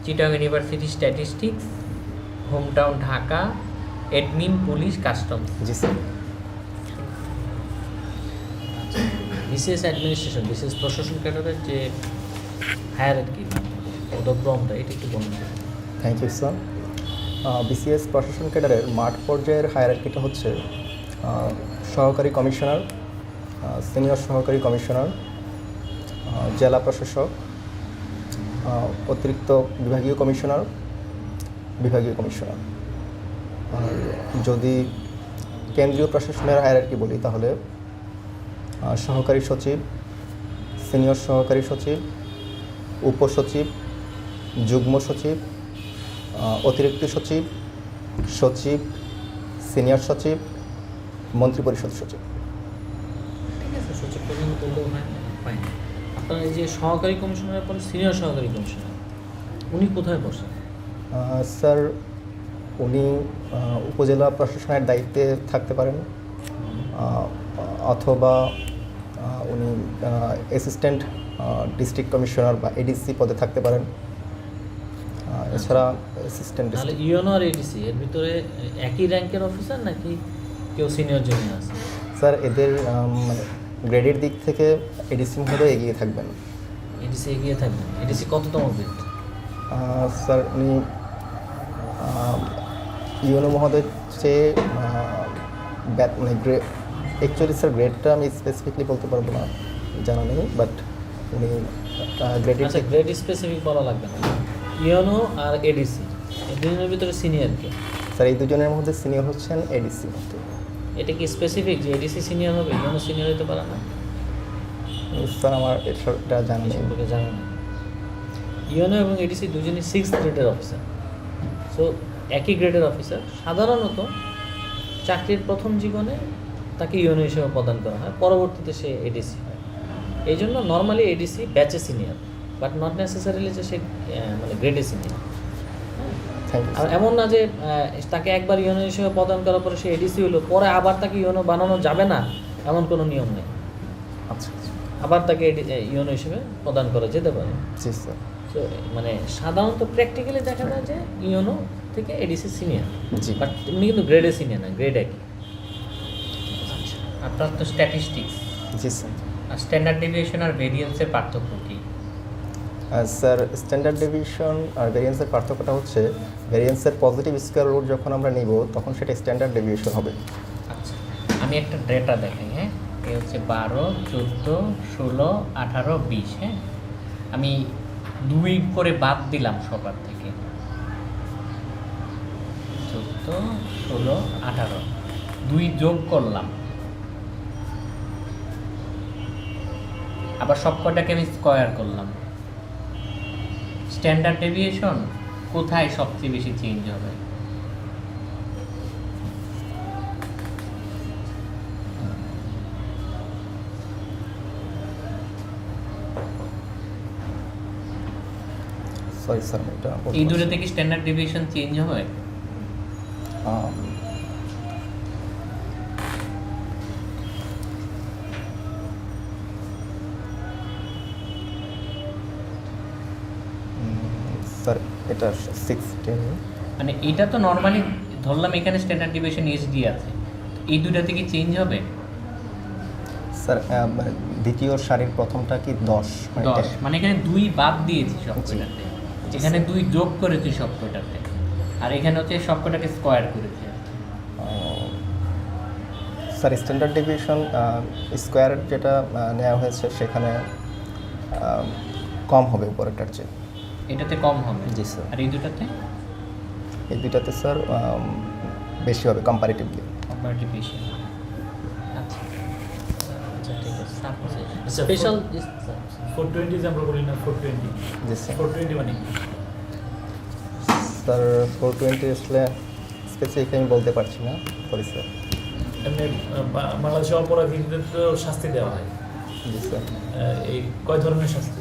Chittagong university statistics, home town Dhaka, admin police customs. জি sir. BCS administration, BCS প্রশাসন ক্যাডারের যে হায়ারার্কি পদক্রমটা এটা একটু বলুন। Thank you sir. বিসিএস প্রশাসন ক্যাডারের মাঠ পর্যায়ের হায়ারার্কিটা হচ্ছে সহকারী কমিশনার, সিনিয়র সহকারী কমিশনার, জেলা প্রশাসক, অতিরিক্ত বিভাগীয় কমিশনার, বিভাগীয় কমিশনার। আর যদি কেন্দ্রীয় প্রশাসনের হায়ারার্কি বলি তাহলে সহকারী সচিব, সিনিয়র সহকারী সচিব, উপসচিব, যুগ্ম সচিব, অতিরিক্ত সচিব, সচিব, সিনিয়র সচিব, মন্ত্রিপরিষদ সচিব। ঠিক আছে, সচিব পর্যন্ত বললেও হয়, ফাইন। আপনার এই যে সহকারী কমিশনারের পরে সিনিয়র সহকারী কমিশনার, উনি কোথায় বসেন? স্যার, উনি উপজেলা প্রশাসনের দায়িত্বে থাকতে পারেন, অথবা উনি অ্যাসিস্ট্যান্ট ডিস্ট্রিক্ট কমিশনার বা এডিসি পদে থাকতে পারেন। এছাড়া অ্যাসিস্ট্যান্ট তাহলে ইউএনও আর এডিসি এর ভিতরে একই র্যাঙ্কের অফিসার নাকি কেউ সিনিয়র জুনিয়র আছে? স্যার, এদের মানে গ্রেডের দিক থেকে এডিসি মহোদয় এগিয়ে থাকবেন। এডিসি এগিয়ে থাকবেন। এডিসি কততম গ্রেড? স্যার, উনি ইউএনও মহোদয়ের চেয়ে মানে অ্যাকচুয়ালি স্যার গ্রেডটা আমি স্পেসিফিকলি বলতে পারবো না, জানা নেই, বাট উনি গ্রেডের আচ্ছা, গ্রেড স্পেসিফিক বলা লাগবে না। ইউএনও আর এডিসি এই দুজনের ভিতরে সিনিয়র কে? স্যার, এই দুজনের মধ্যে সিনিয়র হচ্ছেন এডিসি। এটা কি স্পেসিফিক যে এডিসি সিনিয়র হবে, ইউএনও সিনিয়র হতে পারে না? স্যার, আমার এটা জানা নেই। সম্পর্কে জানা নেই। ইউএনও এবং এডিসি দুজনই 6th গ্রেডের অফিসার। সো একই গ্রেডের অফিসার সাধারণত চাকরির প্রথম জীবনে তাকে ইউএনও হিসেবে প্রদান করা হয়, পরবর্তীতে সে এডিসি হয়। এই জন্য নর্মালি এডিসি ব্যাচে সিনিয়র, বাট নট নেসেসারিলি যে সে মানে গ্রেডে সিনিয়র। Thank you. আর এমন না যে তাকে একবার ইউএনও হিসেবে প্রদান করার পরে সে এডিসি হলো, পরে আবার তাকে ইউএনও বানানো যাবে না, এমন কোনো নিয়ম নেই। আচ্ছা, আবার তাকে ইউএনও হিসেবে প্রদান করা যেতে পারে। জি স্যার। তো মানে সাধারণত প্র্যাকটিক্যালি দেখা যায় যে ইউএনও থেকে এডিসি সিনিয়র, জি। বাট উনি কিন্তু গ্রেডে সিনিয়র না, গ্রেড একই। আচ্ছা, আপনার তো স্ট্যাটিস্টিক্স জি স্যার। আর স্ট্যান্ডার্ড ডেভিয়েশন আর ভেরিয়েন্সের পার্থক্য কী? স্যার, স্ট্যান্ডার্ড ডেভিয়েশন আর ভেরিয়েন্সের পার্থক্যটা হচ্ছে ভেরিয়েন্সের পজিটিভ স্কোয়ার রুট যখন আমরা নিব তখন সেটা স্ট্যান্ডার্ড ডেভিয়েশন হবে। আচ্ছা, আমি একটা ডেটা দেখাই। হ্যাঁ, এই হচ্ছে 12, 14, 16, 18, 20। হ্যাঁ, আমি 2 করে বাদ দিলাম সবার থেকে। 14, 16, 18, 2 যোগ করলাম, আবার সব কটাকে আমি স্কোয়ার করলাম। স্ট্যান্ডার্ড ডেভিয়েশন কোথায় সবচেয়ে বেশি চেঞ্জ হবে? সরি স্যার, এটা এই দুটো থেকে স্ট্যান্ডার্ড ডেভিয়েশন চেঞ্জ হয়? স্যার, এটা 16। মানে এটা তো নর্মালি ধরলাম এখানে স্ট্যান্ডার্ড ডেভিয়েশন এসডি আছে, এই দুটা থেকে চেঞ্জ হবে? স্যার, মানে দ্বিতীয় সারির প্রথমটা কি 10? 10, মানে এখানে 2 বাদ দিয়েছি সব কটাতে, এখানে 2 যোগ করেছি সব কটাতে, আর এখানে হচ্ছে সব কটাকে স্কোয়ার করেছি। স্যার, স্ট্যান্ডার্ড ডেভিয়েশন স্কোয়ার যেটা নেওয়া হয়েছে সেখানে কম হবে উপরেরটার চেয়ে। এটাতে কম হবে? জি স্যার। আর এই দুটাতে? এই দুটাতে স্যার বেশি হবে কম্পারেটিভলি। কম্পারেটিভ বেশি। আচ্ছা আচ্ছা, ঠিক আছে। আচ্ছা, স্পেশাল 420 যে আমরা বলি না, 420 জি স্যার। 420 মানে কি? স্যার, 420 আসলে স্পেসিফিক আমি বলতে পারছি না, সরি স্যার। এমনি বাংলাদেশে অপরাধীদের তো শাস্তি দেওয়া হয়। জি স্যার। এই কয় ধরনের শাস্তি?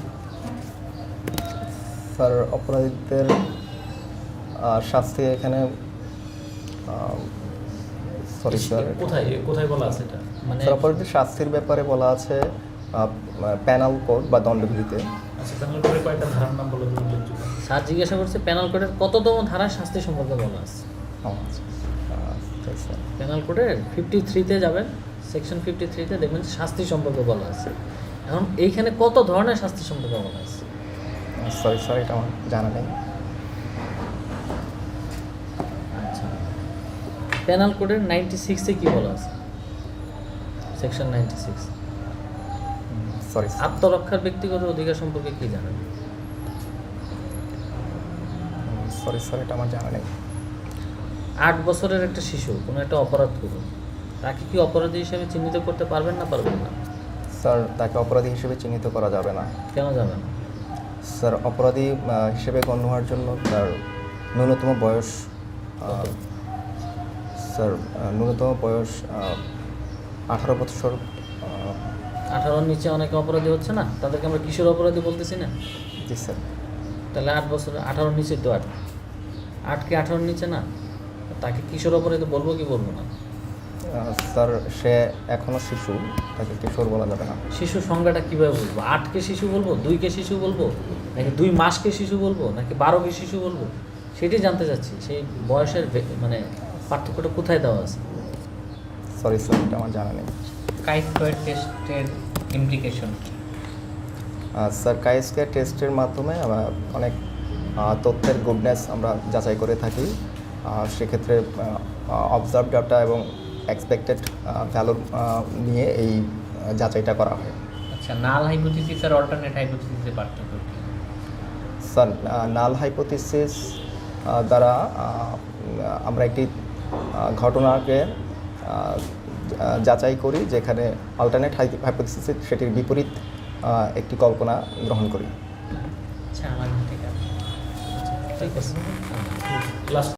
স্যার, অপরাধীদের শাস্তি এখানে সরি স্যার, কোথায় কোথায় বলা আছে এটা? মানে স্যার অপরাধীদের শাস্তির ব্যাপারে বলা আছে প্যানাল কোড বা দণ্ডবিধিতে। আচ্ছা, তাহলে পরে কয়েকটা ধারার নাম বলে দিন। স্যার জিজ্ঞাসা করছে পেনাল কোডের কততম ধারায় শাস্তি সম্পর্কে বলা আছে। আচ্ছা ঠিক স্যার। পেনাল কোডের 53-তে যাবেন, সেকশন 53-তে দেখবেন শাস্তি সম্পর্কে বলা আছে। এখন এইখানে কত ধরনের শাস্তি সম্পর্কে বলা আছে? সরি স্যার, এটা আমার জানা নেই। আচ্ছা, পেনাল কোডের 96-এ কি বলা আছে? সেকশন 96। Sorry sir. আত্মরক্ষার ব্যক্তিগত অধিকার সম্পর্কে কি জানেন? সরি স্যার, এটা আমার জানা নেই। 8 বছরের একটা শিশু কোনো একটা অপরাধ করুন, তাকে কি অপরাধী হিসেবে চিহ্নিত করতে পারবেন না পারবেন না? স্যার, তাকে অপরাধী হিসেবে চিহ্নিত করা যাবে না। কেন যাবেন? স্যার, অপরাধী হিসেবে গণ্য হওয়ার জন্য তার ন্যূনতম বয়স স্যার ন্যূনতম বয়স 18 বছর। 18-র নিচে অনেকে অপরাধী হচ্ছে না, তাদেরকে আমরা কিশোর অপরাধী বলতেছি না? জি স্যার। তাহলে 8 বছর, 18-র নিচে তো 8 কি 18-র নিচে না? তাকে কিশোর অপরাধী বলবো কি বলবো না? স্যার, সে এখনও শিশু, তাকে কিশোর বলা যাবে না। শিশু সংজ্ঞাটা কীভাবে বলবো? 8-কে শিশু বলবো, 2-কে শিশু বলবো, নাকি 2 মাসকে শিশু বলবো, নাকি 12-কে শিশু বলবো? সেটাই জানতে চাচ্ছি, সেই বয়সের মানে পার্থক্যটা কোথায় দেওয়া আছে? সরি স্যার, এটা আমার জানা নেই। কাই-স্কোয়ার টেস্টের ইমপ্লিকেশন। স্যার, কাই-স্কোয়ার টেস্টের মাধ্যমে আমরা অনেক তথ্যের গুডনেস আমরা যাচাই করে থাকি। সেক্ষেত্রে অবজার্ভ ডাটা এবং এক্সপেক্টেড ভ্যালুর নিয়ে এই যাচাইটা করা হয়। আচ্ছা, নাল হাইপোথিসিস আর অল্টারনেট হাইপোথিসিসের পার্থক্য কি? স্যার, নাল হাইপোথিসিস দ্বারা আমরা একটি ঘটনাকে যাচাই করি, যেখানে অল্টারনেট হাইপোথিসিস সেটির বিপরীত একটি কল্পনা গ্রহণ করি। আচ্ছা, আমার ঠিক আছে। ঠিক আছে। লাস্ট